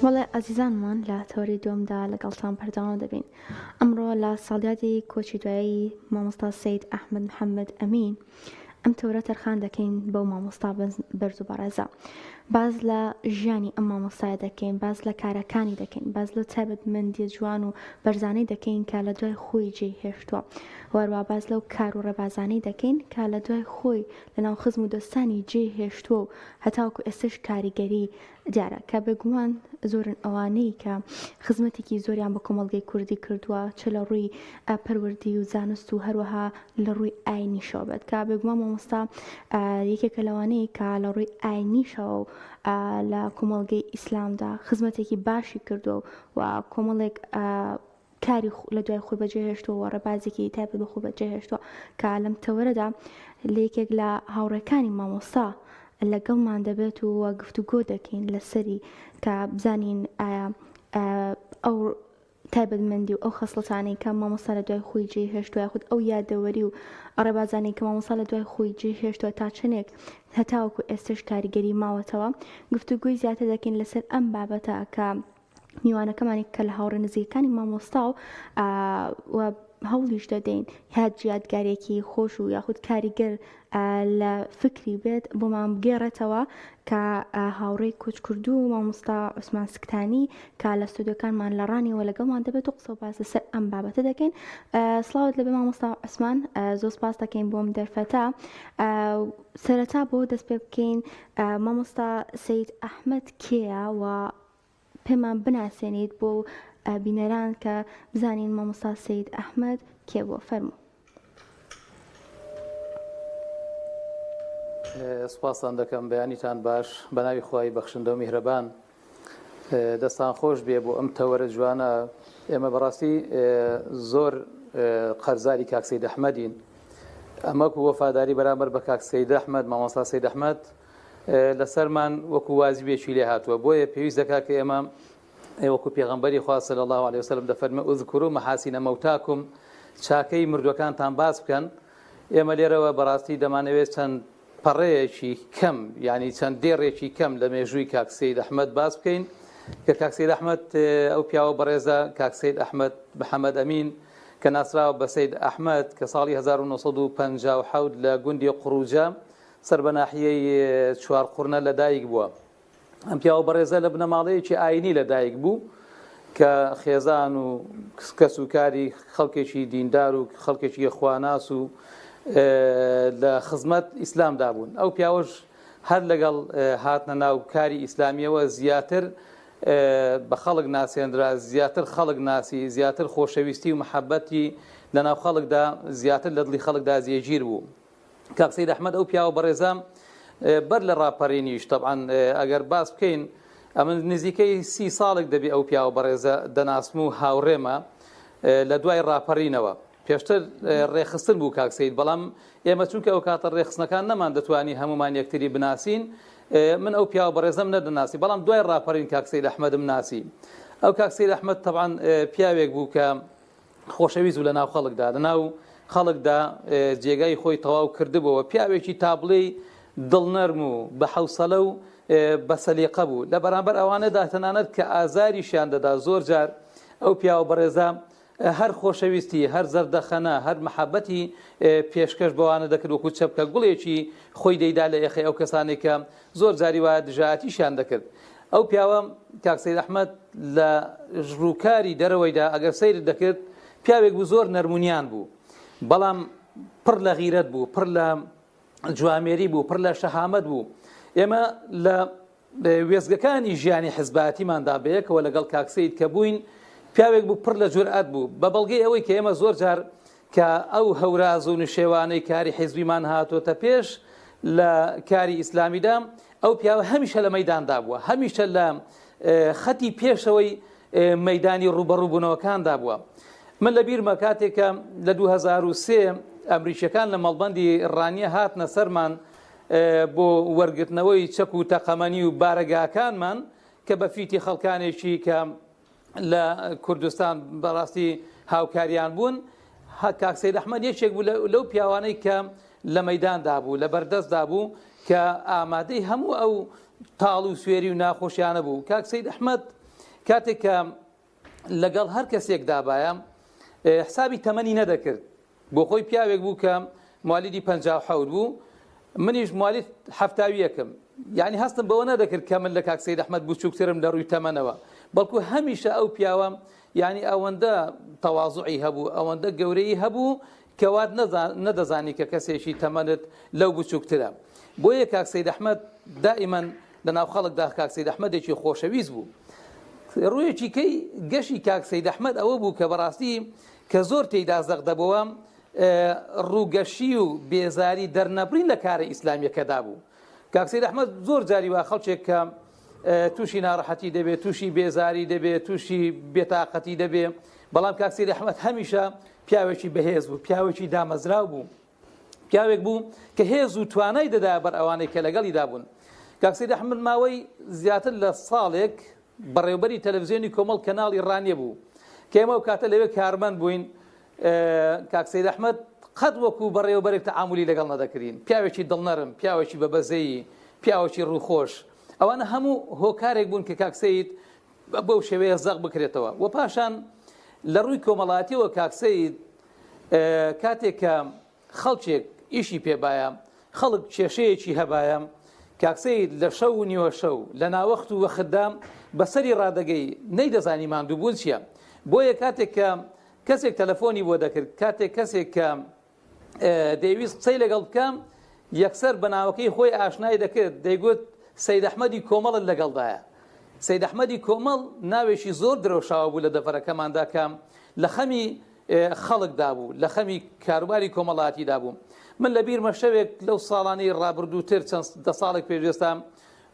وەڵێ ئازیزانمان لە تەوەری دووەمدا لەگەڵتان پەرداوە دەبین. ئەمڕۆ لە ساڵیادی کۆچی دوایی مامۆستا سەید ئەحمەد محەممەد ئەمین ئەم تەورە تەرخان دەکەین بەو مامۆستا بەرز و بەڕێزە. باز لە ژیانی ئەم مامۆستایە دەکەین، باز لە کارەکانی دەکەین، باز لە تایبەتمەندی جوان و بەرزانەی دەکەین کە لە دوای خۆی جێی هێشتووە. وەروە باز لەو کار و ڕێبازانەی دەکەین کە لە دوای خۆی لەناو خزم و دۆستانی جێ هێشتووە و هەتاوکو ئێستش کاریگەری دیارە کە بێگومان زۆرن ئەوانەی کە خزمەتێکی زۆریان بە کۆمەڵگەی کوردی کردووە چ لە ڕووی پەروەردی و زانست و هەروەها لە ڕووی ئاینیشەوە بێت کە بێگومان مامۆستا یەکێکە لەوانەیە کە لە ڕووی ئاینیشەوە و لە کۆمەڵگەی ئیسلامدا خزمەتێکی باشی کردو و کۆمەڵێک کاری لە دوای خۆی بەجێهێشتەوە و ڕێبازێکی تایبەت بە خۆی بەجێهێشتووە کە لەم تەوەرەدا لە یەکێک لە هاوڕێکانی مامۆستا لەگەڵمان دەبێت و گفتوگۆ دەکەین لەسەری کە بزانین ئەو تایبەتمەندی و ئەو خەسڵەتانەی کە مامۆستا لە دوای خۆی جێ هێشتووە یاخود ئەو یادەوەری و ڕێبازانەی کە مامۆستا لە دوای خۆی جێ هێشتووە تا چنێک هەتاوەکو ئێستش کاریگەری ماوەتەوە گفتوگۆی زیاتر دەکەین لەسەر ئەم بابەتە کە میوانەکەمانی کە لە هاوڕێ نزیکەکانی مامۆستا و هەوڵیش دەدەین یادگارێکی خۆش و یاخود کاریگەر لە فکری بێت بۆمان بگێڕێتەوە کە هاوڕێی کۆچکردو و مامۆستا عوسمان سکتانی کە لە ستودیۆکانمان لە ڕانیەوە لەگەڵمان دەبێت و قسە و باس لەسەر ئەم بابەتە دەکەین. سڵاوت لەبێ مامۆستا عوسمان، زۆر سپاس دەکەین بۆم دەرفەتە. سەرەتا بۆ دەست پێ بکەین مامۆستا سەید ئەحمەد کێیە و پێمان بناسێنیت بۆ بینەران کە بزانین مامۆستا سەید ئەحمەد کێ بووە. فەرموو. سپاسان دەکەم، بەیانیتان باش، بە ناوی خوای بەخشندە و میهرەبان. دەستان خۆش بێ بۆ ئەم تەوەرە جوانە. ئێمە بەڕاستی زۆر قەرزاری کاک سەید ئەحمەدین. ئەمە وەفاداری بەرامبەر بە کاک سەید ئەحمەد مامۆستا سەید ئەحمەد لەسەرمان وەکو واجبێکی لێ هاتووە. بۆیە پێویست دەکات کە ئێمە وەکو پێغەمبەری خوا صلی الله علیه وسلم دەفەرمێ ئوذکروا محاسن مەوتاکم، چاکەی مردوەکانتان باس بکەن. ئێمە لێرەوە بەڕاستی دەمانەوێت چەند پەڕەیەکی کەم، یعنی چەند دێڕێکی کەم لە مێژووی کاک سەید ئەحمەد باس بکەین کە کاک سەید ئەحمەد ئەو پیاوە بەڕێزە کاک سەید ئەحمەد محەممەد ئەمین کە ناسراوە بە سەید ئەحمەد کە ساڵی 1957 لە گوندی قڕوجە سەر بە ناحیەی چوارقورنە لەدایک بووە. ئەم پیاوە بەڕێزە لە بنەماڵەیەکی ئاینی لەدایک بوو کە خێزان و کەسوکاری خەڵکێکی دیندار و خەڵکێکی خواناس و لە خزمەت ئیسلامدا بوون. ئەو پیاوەش هەر لەگەڵ هاتنە ناو کاری ئیسلامیەوە زیاتر بە خەڵک ناسێنرا، زیاتر خەڵک ناسی، زیاتر خۆشەویستی و محەبەتی لە ناو خەڵکدا زیاتر لە دڵی خەڵکدا جێگیر بوو. کاک سەید ئەحمەد ئەو پیاوە بەڕێزە بەر لە ڕاپەڕینیش طبعاً ئەگەر باس بکەین ئەمە نزیکەی 30 ساڵێک دەبێت ئەو پیاوە بەڕێزە دەناسم و هاوڕێمە لە دوای ڕاپەڕینەوە. پێشتر ڕێخستن بوو کاک سەید، بەڵام ئێمە چونکە ئەو کاتە ڕێخستنەکان نەمان دەتوانی هەمومان یەکتری بناسین، من ئەو پیاوە بەڕێزەم نەدەناسی، بەڵام دوای ڕاپەڕین کاک سەید ئەحمەدم ناسی. ئەو کاک سەید ئەحمەد طبعاً پیاوێک بوو کە خۆشەویست بوو لە ناو خەڵکدا، لە ناو خەڵکدا جێگای خۆی تەواو کردبووە. پیاوێکی تابڵێی دڵنەرم و بە حەوسەلە و بە سەلیقە بوو لە بەرامبەر ئەوانەدا تەنانەت کە ئازاریشیان دەدا. زۆر جار ئەو پیاوە بەڕێزە هەر خۆشەویستی، هەر زەردەخەنە، هەر محەبەتی پێشکەش بەوانە دەکرد وەکو چەپکە گوڵێکی خۆی دەیدا لە ئێخی ئەو کەسانێک کە زۆر جاری وایە دژایەتیشیان دەکرد. ئەو پیاوە کاک سەید ئەحمەد لە ژووکاری دەرەوەیدا ئەگەر سەیرت دەکرد پیاوێک بوو زۆر نەرمونیان بوو، بەڵام پڕ لە غیرەت بوو، پڕ لە جوامێری بوو، پڕ لە شەهامەت بوو. ئێمە لە وێزگەکانی ژیانی حزباتیماندا بەیەکەوە لەگەڵ کاک سەید کە بووین، پیاوێک بوو پڕ لە جورئەت بوو، بە بەڵگەی ئەوەی کە ئێمە زۆر جار کە ئەو هەوراز و نشێوانەی کاری حیزبیمان هاتوۆتە پێش لە کاری ئیسلامیدا، ئەو پیاوە هەمیشە لە مەیداندا بووە، هەمیشە لە خەتی پێشەوەی مەیدانی ڕوبەڕووبوونەوەکاندا بووە. من لە بیرمە کاتێکە لە 2003 ئەمریکیەکان لە مەڵبەندی ڕانیە هاتنە سەرمان بۆ وەرگرتنەوەی چەک و تەقەمەنی و بارەگاکانمان کە بە فیتی خەڵکانێکی کە لە کوردستان بەڕاستی هاوکاریان بوون. کاک سەید ئەحمەد یەکێک بوو لەو پیاوانەی کە لە مەیداندا بوو، لە بەردەستدا بوو کە ئامادەی هەموو ئەو تاڵ و سوێری و ناخۆشیانە بوو. کاک سەید ئەحمەد کاتێک کە لەگەڵ هەر کەسێک دابایە حسابی تەمەنی نەدەکرد بۆ خۆی پیاوێک بوو کە موالیدی 57 بوو منیش موالید 70 یعنی هەستم بەوە نەدەکرد کە من لە کاک سەید ئەحمەد بچووکترم لە ڕووی تەمەنەوە بەڵکو هەمیشە ئەو پیاوە یعنی ئەوەندە تەواضعی هەبوو ئەوەندە گەورەی هەبوو کەوات نەدەزانی کە کەسێکی تەمەنت لەو بچووکترە بۆیە کاک سەید ئەحمەد دائیمەن لەناو خەڵکدا کاک سەید ئەحمەدێکی خۆشەویست بوو ڕوویەکی کەی گەشی کاک سەید ئەحمەد ئەوە بوو کە بەڕاستی کە زۆر تێیدا زەق دەبەوە ڕووگەشی و بێزاری دەرنەبرین لە کارە ئیسلامیەکەدا بوو کاک سەید ئەحمەد زۆر جاری وا خەڵکێک کە تووشی ناڕەحەتی دەبێت تووشی بێزاری دەبێت تووشی بێتاقەتی دەبێت بەڵام کاک سەید ئەحمەد هەمیشە پیاوێکی بەهێز بوو پیاوێکی دامەزراو بوو پیاوێک بوو کە هێز و توانای دەدا بەر ئەوانەی کە لەگەڵی دابوون کاک سەید ئەحمەد ماوەی زیاتر لە ساڵێک بەڕێوەبەری تەلەڤیزیۆنی کۆمەڵ کەناڵی ڕانیە بوو کە ئێمە ئەو کاتە لەوێ کارمەند بووین کاک سەید ئەحمەد قەت وەکو بەڕێوەبەرێک تەعامولی لەگەڵ نەدەکردین پیاوێکی دڵنەرم پیاوێکی بەبەزەیی پیاوێکی ڕووخۆش ئەوانە هەموو هۆکارێک بوون کە کاک سەید بەو شێوەیە زەق بکرێتەوە و پاشان لە ڕووی کۆمەڵایەتیەوە کاک سەید کاتێک کە خەڵکێک ئیشی پێبایە خەڵک کێشەیەکی هەبایە کاک سەید لە شەو و نیوە شەو لە ناوەخت و وەختدا بەسەری ڕادەگەی نەیدەزانی ماندووبوون چییە بۆیە کاتێک کە کەسێک تەلەفۆنی بۆ دەکرد کاتێک کەسێک کە دەیویست قسەی لەگەڵ بکەم یەکسەر بە ناوەکەی خۆی ئاشنای دەکرد دەیگوت سەید ئەحمەدی کۆمەڵت لەگەڵدایە سەید ئەحمەدی کۆمەڵ ناوێکی زۆر درەوشاوە بوو لە دەفەرەکەماندا کە لە خەمی خەڵکدا بوو لە خەمی کاروباری کۆمەڵایەتیدا بوو من لە بیرمە شەوێک لەو ساڵانەی ڕابردووتر چەند دە ساڵێک پێشێستام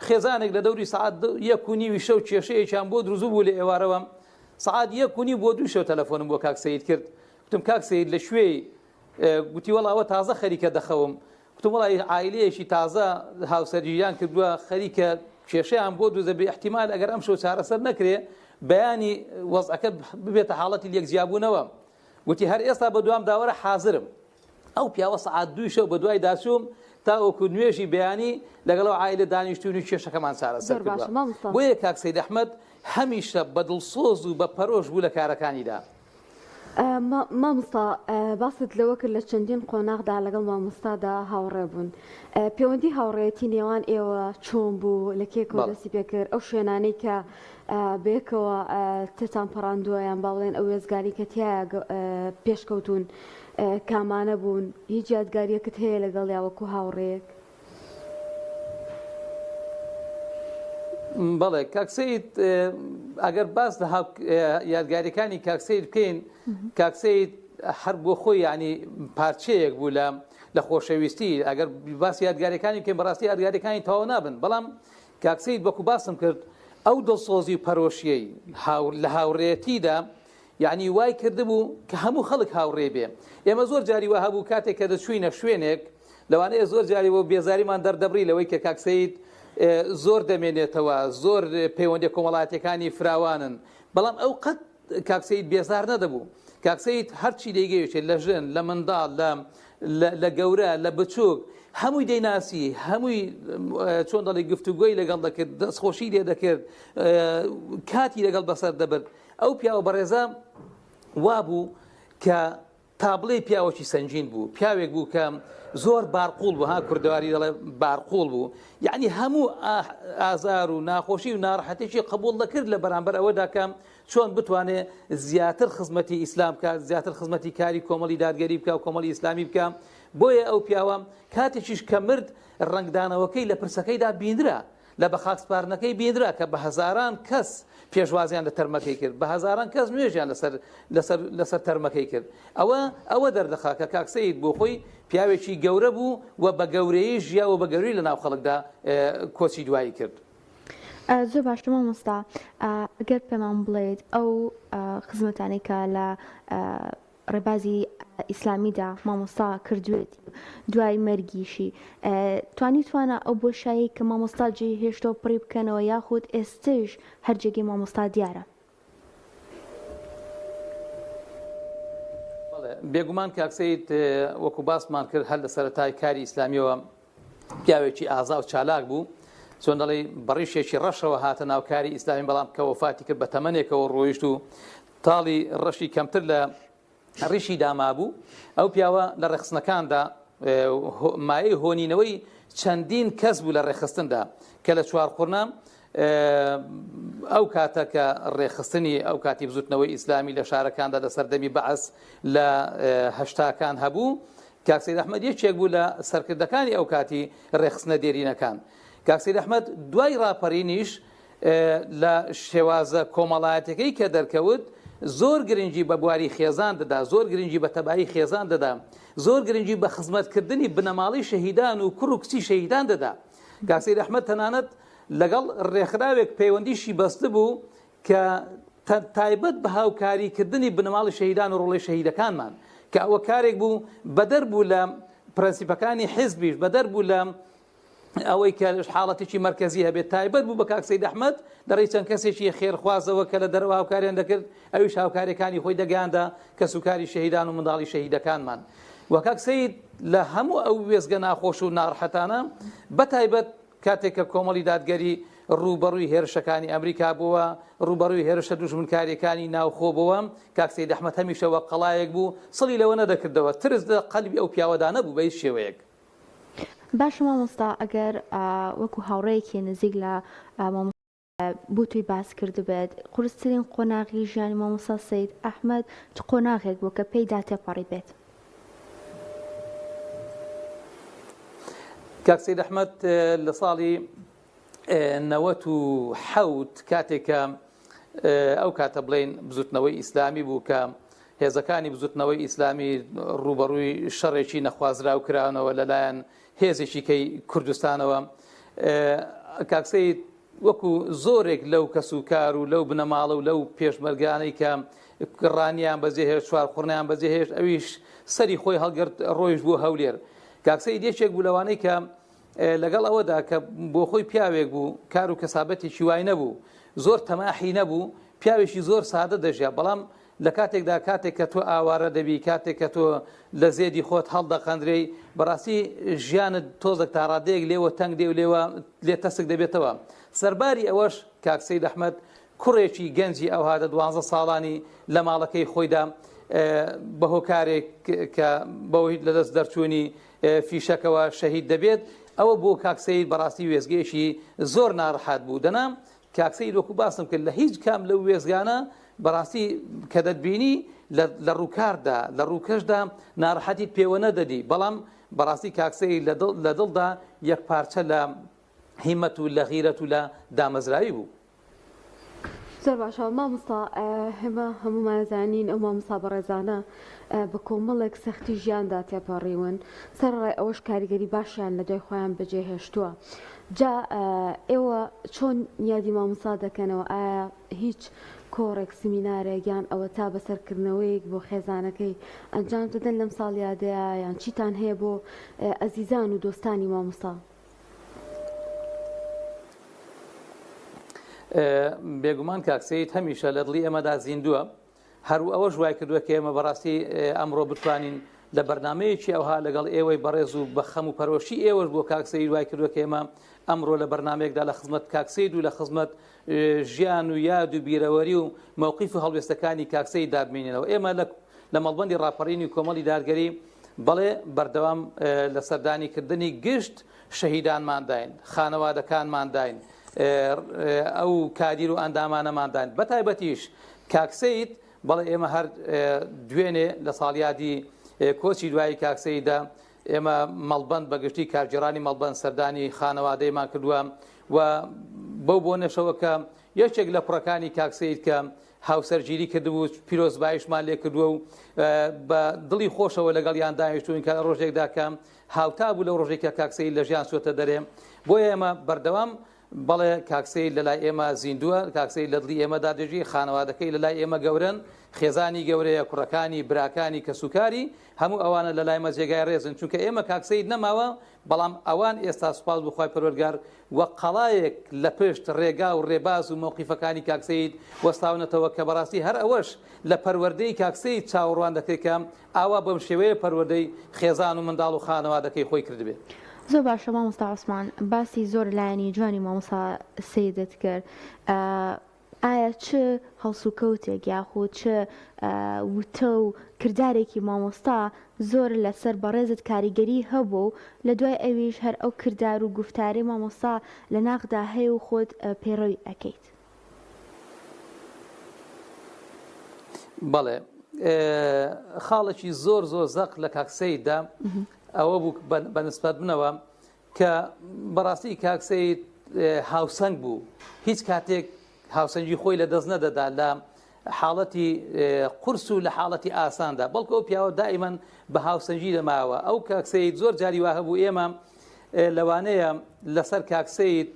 خێزانێک لە دەوری سەعات 1:30 شەو کێشەیەکیان بۆ دروست بوو لە ئێوارەوە سەعات 1:30 بۆ 2 شەو تەلەفۆنم بۆ کاک سەید کرد وتم کاک سەید لە شوێی گوتی وەڵاوە تازە خەریکە دەخەوم وتم وەڵی عایلەیەکی تازە هاوسەرگیریان کردووە خەریکە کێشەیان بۆ دروست دەبێ احتیمال ئەگەر ئەم شەو چارەسەر نەکرێ بەیانی وەزعەکە ببێتە حاڵەتی لێکجیابوونەوە گوتی هەر ئێستا بە دوام داوەرە حازرم ئەو پیاوە سەعات 2 شەو بە دوای داچووم تا وەکو نوێژی بەیانی لەگەڵەوە عایلە دانیشتوون و کێشەکەمان چارەسەر کردووە بۆیە کاک سەید ئەحمەد هەمیشە بە دڵسۆز و بە پەرۆش بوو لە کارەکانیدا مامۆستا باست لەوە کرد لە چەندین قۆناغدا لەگەڵ مامۆستادا هاوڕێ بوون پەیوەندی هاوڕێتی نێوان ئێوە چۆن بوو لە کێکەوە دەستی پێ کرد ئەو شوێنانەی کە بێکەوە تێتان پەڕاندووە یان باڵێن ئەو وێزگاری کە تایە پێشکەوتون کامانە بوون هیچ یادگاریەکەت هەیە لەگەڵ یاوەکو هاوڕێیەک بەڵێ کاک سەید ئەگەر باس لە یادگاریەکانی کاک سەید بکەین کاک سەید هەر بۆ خۆی ینی پارچەیەک بوو لە خۆشەویستی ئەگەر باس یادگاریەکانی بکەین بەڕاستی یادگاریەکانی تەواو نابن بەڵام کاک سەید وەکو باسم کرد ئەو دڵسۆزی و پەرۆشیەی لە هاوڕێیەتیدا یعنی وای کردبوو کە هەموو خەڵک هاوڕێ بێ ئێمە زۆر جاری وە هەبوو کاتێک کە دەچووینە شوێنێک لەوانەیە زۆر جاری بۆ بێزاریمان دەردەبڕی لەوەی کە کاک سەید زۆر دەمێنێتەوە زۆر پەیوەندی کۆمەڵایەتەکانی فراوانن بەڵام ئەو قەت کاک سەید بێزار نەدەبوو کاک سەید هەرچی دەیگەیشێت لە ژن لە منداڵ لە گەورە لە بچووک هەمووی دەیناسی هەمووی چۆن دەڵی گفتوگۆی لەگەڵ دەکرد دەستخۆشی لێ دەکرد کاتی لەگەڵ بەسەر دەبرد ئەو پیاوە بەڕێزە وابوو کە تابڵێ پیاوەکی سنجین بوو پیاوێک بوو کە زۆر بارقوڵ بوو ها کوردەواری دەڵێ بارقوڵ بوو یعنی هەموو ئازار و ناخۆشی و ناڕەحەتێکی قبول دەکرد لە بەرامبەر ئەوەدا کە چۆن بتوانێت زیاتر خزمەتی ئیسلام بکات زیاتر خزمەتی کاری کۆمەڵی دادگەری بکە و کۆمەڵی ئیسلامی بکە بۆیە ئەو پیاوە کاتێکیش کە مرد ڕنگدانەوەکەی لە پرسەکەیدا بیندرا لە بەخاکسپارنەکەی بیندرا کە بە هەزاران کەس پێشوازیان لە تەرمەکەی کرد بە هەزاران کەس نوێژیان لەسەر تەرمەکەی کرد ئەوە دەردەخا کە کاک سەید بۆ خۆی پیاوێکی گەورە بوو و بە گەورەی ژیاوە بە گەورەی لە ناو خەڵکدا کۆچی دوایی کرد زۆر باش مامۆستا ئەگەر پێمان بڵێیت ئەو خزمەتانەی کە لە ڕێبازی ئیسلامیدا مامۆستا کردوێتی دوای مەرگیشی توانە ئەو بۆشایی کە مامۆستا جێ هێشتۆ پڕی بکەنەوە یاخود ئێستش هەرجێگی مامۆستا دیارە بێگومان کاک سەید وەکو باسمان کرد هەر لە سەرەتای کاری ئیسلامیەوە پیاوێکی ئازا و چالاک بوو چۆن دەڵێ بەڕیشێکی ڕەشەوە هاتە ناوکاری ئیسلامی بەڵام کە وەفاتی کرد بە تەمەنێکەوە ڕۆیشت و تاڵی ڕەشی کەمتر لە ڕیشی دامابوو ئەو پیاوە لە ڕێخستنەکاندا مایەی هۆنینەوەی چەندین کەس بوو لە ڕێخستندا کە لە چوارخورنا ئەو کاتە کە ڕێخستنی ئەو کاتی بزوتنەوەی ئیسلامی لە شارەکاندا لە سەردەمی بەعەس لە هەشتاکان هەبوو کاک سەید ئەحمەد یەکێک بوو لە سەرکردەکانی ئەو کاتی ڕێخستنە دێرینەکان. کاک سەید ئەحمەد دوای ڕاپەڕینیش لە شێوازە کۆمەڵایەتەکەی کە دەرکەوت زۆر گرنگی بە بواری خێزان دەدا، زۆر گرنگی بە تەبایی خێزان دەدا، زۆر گرنگی بە خزمەتکردنی بنەماڵی شەهیدان و کوڕ و کچی شەهیدان دەدا. کاک سەید ئەحمەد تەنانەت لەگەڵ ڕێکخراوێک پەیوەندیشی بەستە بوو کە تایبەت بە هاوکاریکردنی بنەماڵی شەهیدان و ڕۆڵەی شەهیدەکانمان کە ئەوە کارێک بوو بەدەر بوو لە پرەنسیپەکانی حیزبیش، بەدەر بوو لە ئەوەی کە حاڵەتێکی مرکزی هەبێت تایبەت بوو بە کاک سەید ئەحمەد دەڕێی چەند کەسێکی خێرخوازەوە کە لە دەرەوە هاوکاریان دەکرد ئەویش هاوکاریەکانی خۆی دەگەیاندا کە سوکاری شەهیدان و منداڵی شەهیدەکانمان. و کاک سەید لە هەموو ئەو وێزگە ناخۆش و ناڕەحەتانە بەتایبەت کاتێک کە کۆمەڵی دادگەری ڕوبەڕووی هێرشەکانی ئەمریکا بووە، ڕوبەڕووی هێرشە دوژمنکاریەکانی ناوخۆ بووە، کاک سەید ئەحمەد هەمیشەوە قەڵایەک بوو، سڵی لەوە نەدەکردەوە، ترس لە قەلبی ئەو پیاوەدا نەبوو بە هیچ شێوەیەک. باش مامۆستا ئەگەر وەکو هاوڕێیەکی نزیک لە بوو توی باس کرد بێت قورسترین قۆناغی ژیانی مامۆستا سەید ئەحمەد چ قۆناغێک بوو کە پێیدا تێپەڕی بێت؟ کاک سەید ئەحمەد لە ساڵی 97 کاتێکە ئەو کاتە بڵێن بزوتنەوەی ئیسلامی بوو کە هێزەکانی بزوتنەوەی ئیسلامی ڕوبەڕووی شەڕێکی نەخوازراو کراونەوە لەلایەن هێزێکی کەی کوردستانەوە. کاک سەید وەکو زۆرێک لەو کەسوکار و لەو بنەماڵە و لەو پێشمەرگانەی کە ڕانیان بەجێهێشت، چوارخوڕنیان بەجێهێشت، ئەویش سەری خۆی هەڵگرت ڕۆیش بوو هەولێر. کاک سەید یەکێک بوو لەوانەی کە لەگەڵ ئەوەدا کە بۆ خۆی پیاوێک بوو، کار و کەسابەتێکی وای نەبوو، زۆر تەماحی نەبوو، پیاوێکی زۆر سادە دەژیا، بەڵام لە کاتێکدا کاتێک کە تۆ ئاوارە دەبی، کاتێک کە تۆ لە زێدی خۆت هەڵدەقەندرەی، بەڕاستی ژیانت تۆزێک تا ڕادەیەک لێوە تەنگ دێ و لێوە لێ تەسک دەبێتەوە. سەرباری ئەوەش کاک سەید ئەحمەد کوڕێکی گەنجی ئەوهاتە 12 ساڵانی لە ماڵەکەی خۆیدا بە هۆکارێک کە بەوەی لەدەست دەرچوونی فیشەکەوە شەهید دەبێت، ئەوە بۆ کاک سەید بەڕاستی وێزگەیەکی زۆر ناڕەحەت بوو. دەنا کاک سەید وەکو باسم کرد لە هیچ کام لەو وێزگانە بەڕاستی کە دەتبینی لە ڕووکاردا لە ڕووکەشدا ناڕەحەتیت پێوە نەدەدی، بەڵام بەڕاستی کاک سەید لە دڵدا یەک پارچە لە هیمەت و لە غیرەت و لە دامەزراوی بوو. زۆر باشە مامۆستا، هەمومان زانین ئەو مامۆستا بەڕێزانە بە کۆمەڵێک سەختی ژیاندا تێپەڕیون، سەرڕای ئەوەش کاریگەری باشیان لە دوای خۆیان بەجێهێشتووە. جا ئێوە چۆن یادی مامۆستا دەکەنەوە؟ ئایا هیچ کۆڕێک سمینارێک یان ئەوە تا بەسەرکردنەوەیەک بۆ خێزانەکەی ئەنجام دەدەن لەم ساڵیادەیە، یان چیتان هەیە بۆ ئەزیزان و دۆستانی مامۆستا؟ بێگومان کاک سەید هەمیشە لە دڵی ئێمەدا زیندووە، هەرو ئەوە ژوای کردووە کە ئێمە بەڕاستی ئەمڕۆ بتوانین لە بەرنمەیەکی ئەوها لەگەڵ ئێوەی بەڕێز و بە خەم و پەرۆشی ئێوەش بۆ کاک سەید وای کردووە کە ئێمە ئەمڕۆ لە بەرنمەیەکدا لە خزمەت کاک سەید و لە خزمەت ژیان و یاد و بیرەوەری و موقیف و هەڵوێستەکانی کاک سەید دابمێنینەوە. ئێمە لە مەڵبەندی ڕاپەڕینی کۆمەڵی دادگەری بەڵێ بەردەوام لە سەردانیکردنی گشت شەهیدانمان داین، خانەوادەکانمان داین، ئەو کادیر و ئەندامانەماندان بە تایبەتیش کاک سەید بەڵێ ئێمە هەر دوێنێ لە ساڵیادی کۆچی دوایی کاک سەیددا ئێمە مەڵبەند بەگشتی کارگێڕانی مەڵبەند سەردانی خانەوادەیمان کردووە و بەو بۆ نەشەوە کە یەکێک لە پڕەکانی کاک سەید کە هاوسەرگیری کردبوو پیرۆزبایشمان لێ کردووە و بە دڵی خۆشەوە لەگەڵیان دانیشتوین کە ڕۆژێکدا کە هاوتا بوو لەو ڕۆژێکە کاک سەید لە ژیان سوۆتە دەرێ. بۆیە ئێمە بەردەوام بەڵێ کاک سەید لەلای ئێمە زیندووە، کاک سەید لە دڵی ئێمەدا دەژی، خانەوادەکەی لەلای ئێمە گەورن، خێزانی گەورەیە، کوڕەکانی، براکانی، کەسوکاری هەموو ئەوانە لەلای مە جێگای ڕێزن، چونکە ئێمە کاک سەید نەماوە، بەڵام ئەوان ئێستا سوپاس بخوای پەروەردگار وە قەڵایەک لە پشت ڕێگا و ڕێباز و موقیفەکانی کاک سەید وەستاونەتەوە کە بەڕاستی هەر ئەوەش لە پەروەردەی کاک سەید چاوەڕوان دەکەی کە ئاوا بەم شێوەیە پەروەردەی خێزان و منداڵ و خانەوادەکەی خۆی کردبێت. زۆر باشە مامۆستا عوسمان باسی زۆر لایەنی جوانی مامۆستا سەیدت کرد ئایا چ هەڵسوکەوتێک یاخود چ وتە و کردارێکی مامۆستا زۆر لەسەر بەڕێزت کاریگەری هەبوو لە دوای ئەویش هەر ئەو کردار و گفتارەی مامۆستا لە ناقدا هەیە و خۆت پێڕەوی ئەەکەیت؟ بەڵێ خاڵێکی زۆر زۆر زەق لە کاکسەیدا ئەوە بوو بەنسبەت بنەوە کە بەڕاستی کاکسەی هاوسەنگ بوو هیچ کاتێک هاوسەنگی خۆی لە دەست نەدەدا لە حاڵەتی قورس و لە حاڵەتی ئاساندا بەڵکو ئەو پیاوە دائیمەن بە هاوسەنگی دەماوە ئەو کاکسەی زۆر جاری وا هەبوو ئێمە لەوانەیە لەسەر کاکسەیت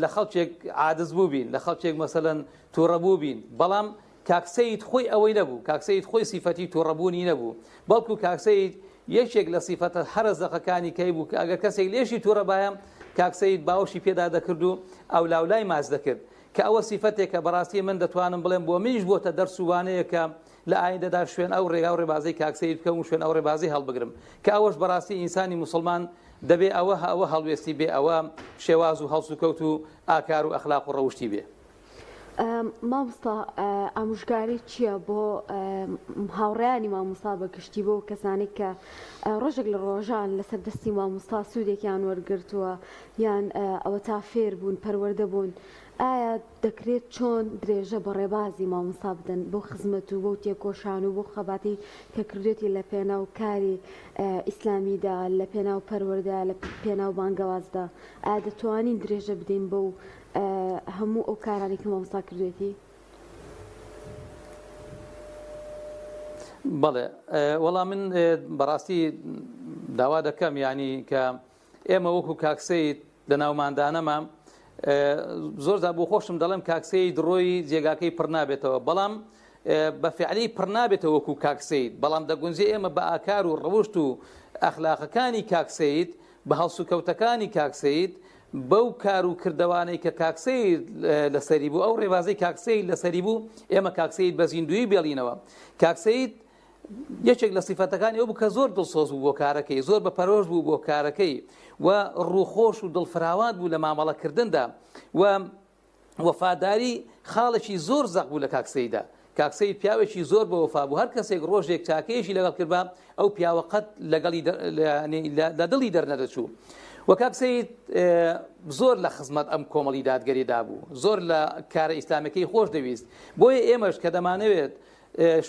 لە خەڵکێک عادز بوو بین لە خەڵکێک مەسەلەن تووڕەبوو بین بەڵام کاکسەیت خۆی ئەوەی نەبوو کاکسەیت خۆی سیفەتی تووڕەبوونی نەبوو بەڵکو کاکسەیت یەکێک لە سیفەتە هەرزەقەکانی کەی بوو ئەگەر کەسێک لێشی تووڕەبایە کاکسەیت باوەشی پێدا دەکرد و ئەو لاولای ماز دەکرد کە ئەوە سیفەتێکە بەڕاستی من دەتوانم بڵێم بۆ منیش بۆتە دەرسوانەیە کە لە ئایندەدا شوێن ئەو ڕێگا و ڕێبازەی کاکسەیت بکەم و شوێن ئەو ڕێبازی هەڵبگرم کە ئەوەش بەڕاستی ئینسانی موسڵمان دەبێ ئەوە هەڵوێستی بێ ئەوە شێواز و هەڵس و کەوت و ئاکار و ئەخلاق و ڕەوشتی بێ. مامۆستا ئامۆژگاری چییە بۆ هاوڕێیانی مامۆستا بە گشتی بۆ کەسانی کە ڕۆژێک لە ڕۆژان لەسەر دەستی مامۆستا سوودێکیان وەرگرتووە یان ئەوە تا فێر بوون پەروەردە بوون ئایا دەکرێت چۆن درێژە بە ڕێبازی مامۆستا بدەن بۆ خزمەت و بۆ تێکۆشان و بۆ خەباتی کە کردێتی لە پێناو کاری ئیسلامیدا لە پێناو پەروەردە لە پێناو بانگەوازدا ئایا دەتوانین درێژە بدەین بۆ هەموو ئەو کارانی کە مامۆستا کردوێتی؟ بەڵێ وەڵام من بەڕاستی داوا دەکەم ینی کە ئێمە وەکو کاکسەیت لە ناوماندانەمە زۆردا بۆ خۆشم دەڵێم کاکسەیت ڕۆی جێگاکەی پڕ نابێتەوە بەڵام بە فعلی پڕ نابێتەوە وەکو کاکسەیت بەڵام دەگونجێ ئێمە بە ئاکار و ڕەوشت و ئەخلاقەکانی کاکسەیت بە هەڵسوکەوتەکانی کاکسەیت بەو کار و کردوانەی کە کاکسەیت لەسەری بوو ئەو ڕێبازەی کاکسەیت لەسەری بوو ئێمە کاکسەیت بە زیندوی بێڵینەوە کاکسەیت یەکێک لە سیفەتەکانی ئەو بوو کە زۆر دڵسۆز بوو بۆ کارەکەی زۆر بە پەرۆش بوو بۆ کارەکەی و ڕووخۆش و دڵفراوان بوو لە مامەڵەکردندا و وەفاداری خاڵێکی زۆر زەق بوو لە کاکسەیدا کاکسەیت پیاوێکی زۆر بە وەفا بوو هەر کەسێک ڕۆژێک چاکەیەشی لەگەڵ کرد بە ئەو پیاوە قەت لەگەڵی لە دڵی دەرنەدەچوو و کاکسەیت زۆر لە خزمەت ئەم کۆمەڵی دادگەریدا بوو زۆر لە کارە ئیسلامەکەی خۆش دەویست بۆیە ئێمەش کە دەمانەوێت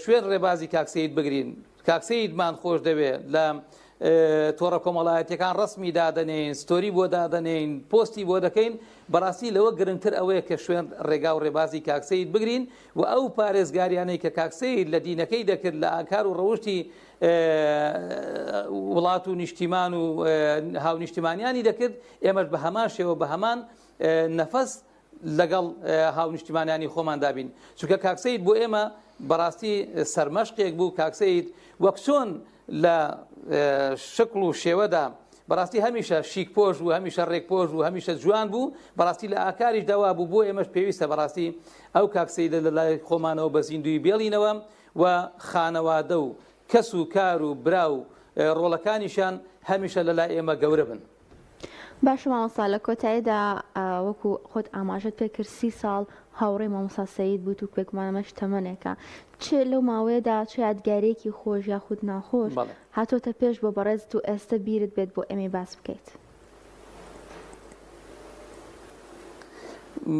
شوێن ڕێبازی کاکسەیت بگرین کاکسەیتمان خۆش دەوێت لە تۆڕە کۆمەڵایەتیەکان ڕسمی دادەنین ستۆری بۆ دادەنین پۆستی بۆ دەکەین بەڕاستی لەوە گرنگتر ئەوەیە کە شوێن ڕێگا و ڕێبازی کاکسەیت بگرین و ئەو پارێزگاریانەی کە کاکسەیت لە دینەکەی دەکرد لە ئاکار و ڕەوشتی وڵات و نیشتیمان و هاونیشتیمانیانی دەکرد ئێمەش بە هەمان شێوە بە هەمان نەفەس لەگەڵ هاونیشتیمانیانی خۆمان دابین چونکە کاکسەیت بۆ ئێمە بەڕاستی سەرمەشقێک بوو کاکسەیت وەک چۆن لە شکل و شێوەدا بەڕاستی هەمیشە شیک پۆش و هەمیشە ڕێک پۆش و هەمیشە جوان بوو بەڕاستی لە ئاکاریش داوا بوو بۆ ئێمەش پێویستە بەڕاستی ئەو کاکسەیت لە لای خۆمانەوە بە زیندوی بێڵینەوە و خانەوادە و کەس و کار و برا و ڕۆڵەکانیشان هەمیشە لە لای ئێمە گەورە بن. باشە مامۆستا لە کۆتاییدا وەکو خۆت ئاماژەت پێ کرد 30 ساڵ هاوڕێی مامۆستا سەید بوویت و پێکمانەمەش تەمەنێکە چ لەو ماوەیەدا چ یادگارێکی خۆش یاخود ناخۆش هاتۆتە پێش بۆ بەڕێزت و ئێستا بیرت بێت بۆ ئێمە باس بکەیت؟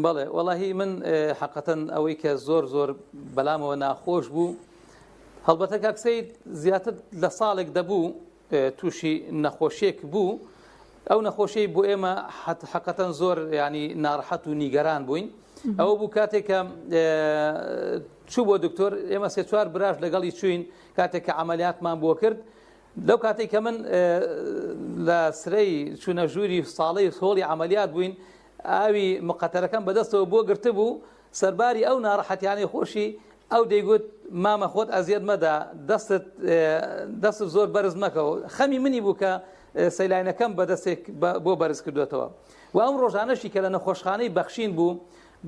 بەڵێ وەڵاهی من حەقەتەن ئەوەی کە زۆر زۆر بەلامەوە ناخۆش بوو هەڵبەتە کاکسەیت زیاتر لە ساڵێک دەبوو تووشی نەخۆشیێک بوو ئەو نەخۆشیی بۆ ئێمە حەقەتەن زۆر ینی ناڕەحەت و نیگەران بووین ئەوە بوو کاتێککە چوو بۆ دکتۆر ئێمە 3-4 براش لەگەڵی چوین کاتێک کە عملیاتمان بۆ کرد لەو کاتێک کە من لە سرەی چوونە ژووری ساڵەی هۆڵی عملیات بووین ئاوی مقەتەرەکەم بەدەستەوە بۆ گرتە بوو سەرباری ئەو ناڕەحەتیانەی خۆشی ئەو دەیگوت مامە خۆت ئەزیەت مەدا دەست زۆر بەرز مەکەوە خەمی منی بوو کە سەیلاینەکەم بەدەستێک بۆ بەرز کردوێتەوە و ئەم ڕۆژانەشی کە لە نەخۆشخانەی بەخشین بوو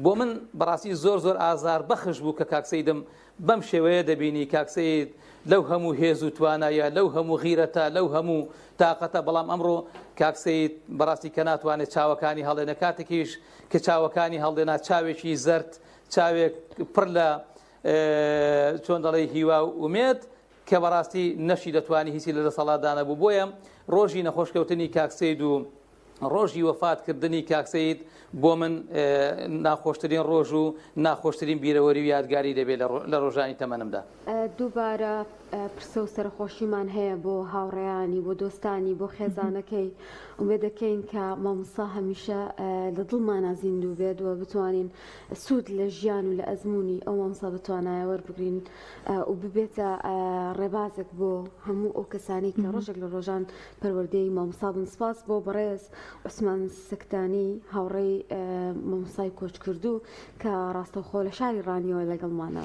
بۆ من بەڕاستی زۆر ئازار بەخش بوو کە کاکسەیدم بەم شێوەیە دەبینی کاکسەید لەو هەموو هێز و توانایە لەو هەموو غیرەتە لەو هەموو تااقەتە بەڵام ئەمڕۆ کاکسەید بەڕاستی کە ناتوانێت چاوەکانی هەڵێنە کاتێکیش کە چاوەکانی هەڵدێنا چاوێکی زەرد چاوێک پڕ لە چۆن دەڵێ هیوا و ئومێد کە بەڕاستی نەشی دەتوانی هیچی لە دەسەڵاتدانە بوو بۆیە ڕۆژی نەخۆشکەوتنی کاکسەید و ڕۆژی وەفاتکردنی کاکسەید بۆ من ناخۆشترین ڕۆژ و ناخۆشترین بیرەوەری و یادگاری دەبێت لە ڕۆژانی تەمەنمدا. دووبارە پرسە و سەرخۆشیمان هەیە بۆ هاوڕێیانی بۆ دۆستانی بۆ خێزانەکەی وێ دەکەین کە مامۆستا هەمیشە لە دڵمانە زیندوو بێت و بتوانین سوود لە ژیان و لە ئەزمموی ئەو مامۆستا بتوانایە وەربگرین و ببێتە ڕێبازێک بۆ هەموو ئەو کەسانی کە ڕۆژێک لە ڕۆژان پەروەردەی مامۆستا بن. سپاس بۆ بەڕێز عوسمان سەکتانی هاوڕێی مامۆستای کۆچکردوو کە ڕاستەوخۆ لە شاری ڕانیەوە لەگەڵمانە.